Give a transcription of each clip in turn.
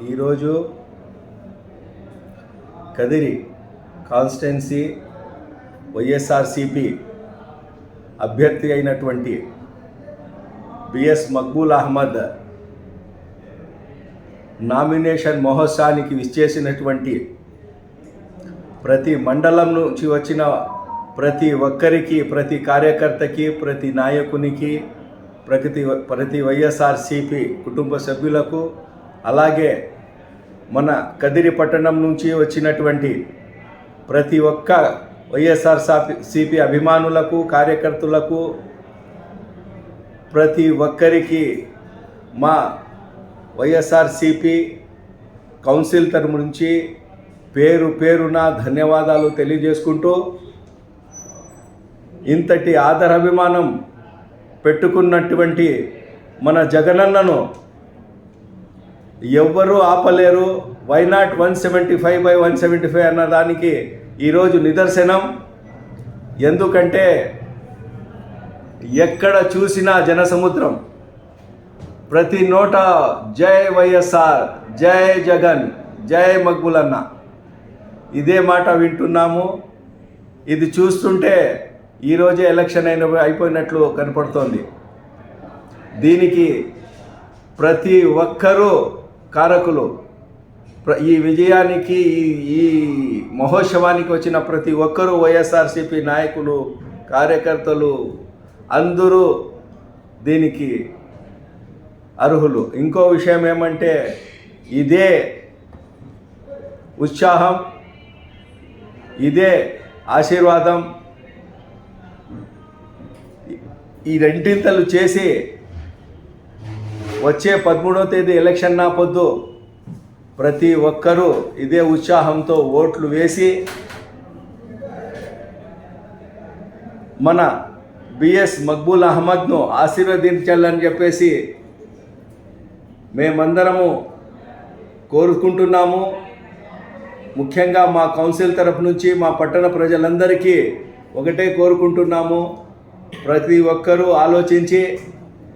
ఈరోజు కదిరి కాన్స్టిట్యున్సీ వైఎస్ఆర్సిపి అభ్యర్థి అయినటువంటి బిఎస్ మక్బూల్ అహ్మద్ నామినేషన్ మహోత్సవానికి విచ్చేసినటువంటి ప్రతి మండలం నుంచి వచ్చిన ప్రతి ఒక్కరికి, ప్రతి కార్యకర్తకి, ప్రతి నాయకునికి, ప్రతి వైఎస్ఆర్సిపి కుటుంబ సభ్యులకు, అలాగే మన కదిరి పట్టణం నుంచి వచ్చినటువంటి ప్రతి ఒక్క వైఎస్ఆర్సిపి అభిమానులకు, కార్యకర్తలకు, ప్రతి ఒక్కరికి మా వైఎస్ఆర్సిపి కౌన్సిల్ తరపు నుంచి పేరు పేరున ధన్యవాదాలు తెలియజేసుకుంటూ, ఇంతటి ఆదరాభిమానం పెట్టుకున్నటువంటి మన జగనన్నను ఎవ్వరూ ఆపలేరు. వై నాట్ 175/175 అన్న దానికి ఈరోజు నిదర్శనం. ఎందుకంటే ఎక్కడ చూసినా జనసముద్రం, ప్రతి నోట జై వైఎస్ఆర్, జై జగన్, జై మక్బూల్ అన్న, ఇదే మాట వింటున్నాము. ఇది చూస్తుంటే ఈరోజే ఎలక్షన్ అయిపోయినట్లు కనపడుతోంది. దీనికి ప్రతి ఒక్కరూ కారకులు. ఈ విజయానికి, ఈ మహోత్సవానికి వచ్చిన ప్రతి ఒక్కరూ వైఎస్ఆర్సిపి నాయకులు, కార్యకర్తలు అందరూ దీనికి అర్హులు. ఇంకో విషయం ఏమంటే, ఇదే ఉత్సాహం, ఇదే ఆశీర్వాదం ఈ రెండింతలు చేసి వచ్చే 13వ తేదీ ఎలక్షన్ నా పొద్దు ప్రతి ఒక్కరూ ఇదే ఉత్సాహంతో ఓట్లు వేసి మన బిఎస్ మక్బూల్ అహ్మద్ను ఆశీర్వదించాలని చెప్పేసి మేమందరము కోరుకుంటున్నాము. ముఖ్యంగా మా కౌన్సిల్ తరఫు నుంచి మా పట్టణ ప్రజలందరికీ ఒకటే కోరుకుంటున్నాము. ప్రతి ఒక్కరూ ఆలోచించి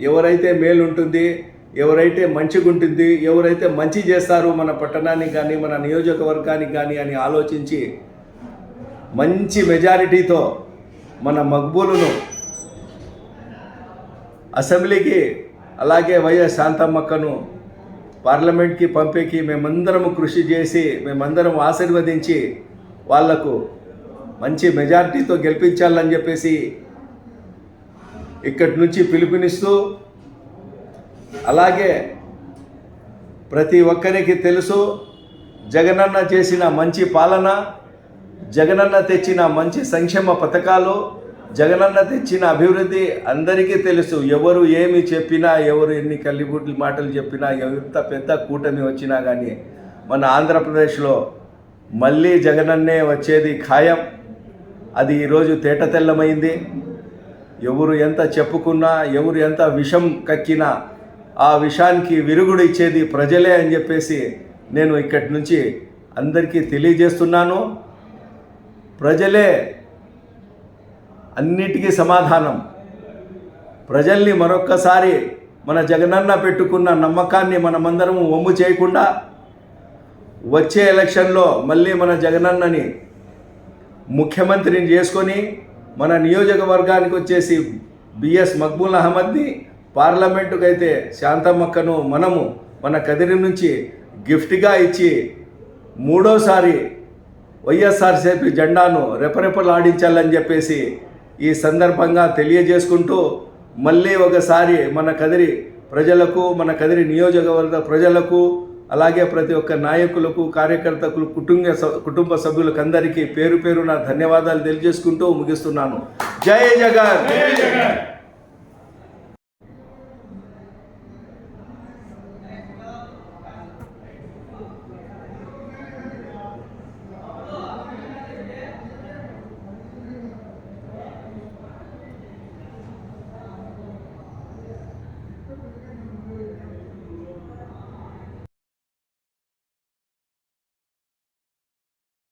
ఎవరైతే మేలు ఉంటుంది, ఎవరైతే మంచిగా ఉంటుంది, ఎవరైతే మంచి చేస్తారు మన పట్టణానికి కానీ మన నియోజకవర్గానికి కానీ అని ఆలోచించి మంచి మెజారిటీతో మన మక్బూలును అసెంబ్లీకి, అలాగే వైఎస్ శాంతమ్మక్కను పార్లమెంట్కి పంపేకి మేమందరం కృషి చేసి, మేమందరం ఆశీర్వదించి వాళ్లకు మంచి మెజారిటీతో గెలిపించాలని చెప్పేసి ఇక్కడి నుంచి పిలుపునిస్తూ, అలాగే ప్రతి ఒక్కరికి తెలుసు జగనన్న చేసిన మంచి పాలన, జగనన్న తెచ్చిన మంచి సంక్షేమ పథకాలు, జగనన్న తెచ్చిన అభివృద్ధి అందరికీ తెలుసు. ఎవరు ఏమి చెప్పినా, ఎవరు ఎన్ని కల్లిబుడ్లు మాటలు చెప్పినా, ఎంత పెద్ద కూటమి వచ్చినా కానీ మన ఆంధ్రప్రదేశ్లో మళ్ళీ జగనన్నే వచ్చేది ఖాయం. అది ఈరోజు తేటతెల్లమైంది. ఎవరు ఎంత చెప్పుకున్నా, ఎవరు ఎంత విషం కక్కినా ఆ విషానికి విరుగుడు ఇచ్చేది ప్రజలే అని చెప్పేసి నేను ఇక్కడి నుంచి అందరికీ తెలియజేస్తున్నాను. ప్రజలే అన్నిటికీ సమాధానం. ప్రజల్ని మరొక్కసారి మన జగనన్న పెట్టుకున్న నమ్మకాన్ని మనమందరము వమ్ము చేయకుండా వచ్చే ఎలక్షన్లో మళ్ళీ మన జగనన్నని ముఖ్యమంత్రిని చేసుకొని మన నియోజకవర్గానికి వచ్చేసి బిఎస్ మక్బూల్ అహ్మద్ని, పార్లమెంటుకు అయితే శాంతమ్మక్కను మనము మన కదిరి నుంచి గిఫ్ట్గా ఇచ్చి మూడోసారి వైఎస్ఆర్సిపి జెండాను రెపరెపలాడించాలని చెప్పేసి ఈ సందర్భంగా తెలియజేసుకుంటూ, మళ్ళీ ఒకసారి మన కదిరి ప్రజలకు, మన కదిరి నియోజకవర్గ ప్రజలకు, అలాగే ప్రతి ఒక్క నాయకులకు, కార్యకర్తలకు, కుటుంబ సభ్యులకు అందరికీ పేరు పేరున ధన్యవాదాలు తెలియజేసుకుంటూ ముగిస్తున్నాను. జై జగన్.